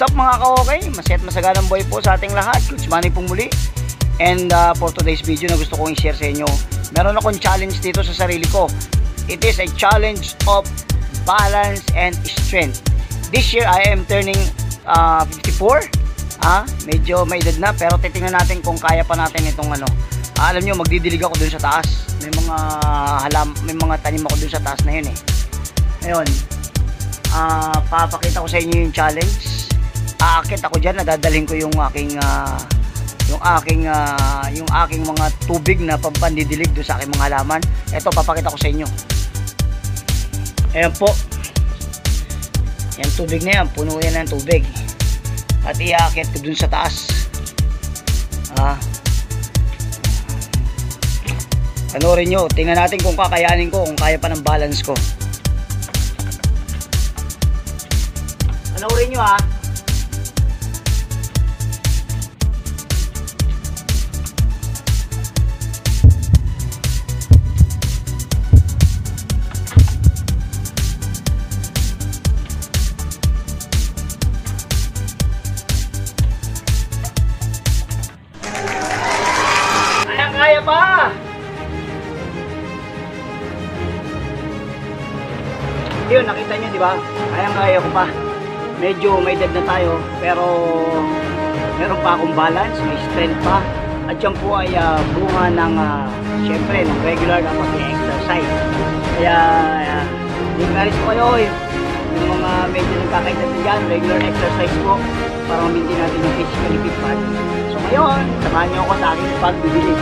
What's up mga ka-okay? Masaya at masaganang buhay po sa ating lahat. Coach Manny pong muli. And for today's video na gusto kong i-share sa inyo, meron akong challenge dito sa sarili ko. It is a challenge of balance and strength. This year I am turning 54. Medyo may edad na, pero titingnan natin kung kaya pa natin itong ano. Alam nyo, magdidilig ako dun sa taas. May mga tanim ako dun sa taas na yun eh. Ngayon, papakita ko sa inyo yung challenge. Aakit ako dyan, nadadalhin ko yung aking mga tubig na pampandidilig doon sa aking mga halaman. Ito, papakita ko sa inyo. Ayan po. Yan tubig na yan, puno yan ng tubig. At iaakit ko doon sa taas. Panoorin nyo, tingnan natin kung kakayanin ko, kung kaya pa ng balance ko. Panoorin nyo ha. Kaya pa! Yun, nakita nyo, di ba? Kaya ko pa. Medyo may edad na tayo, pero meron pa akong balance, may strength pa. At yan po ay bunga ng, syempre, ng regular na pag-exercise. Kaya, encourage ko kayo, yung mga medyo nagkakaedad na dyan, regular exercise po, para mamintin natin yung physically fit body. So ngayon, samahan nyo ako sa aking pagbibilig.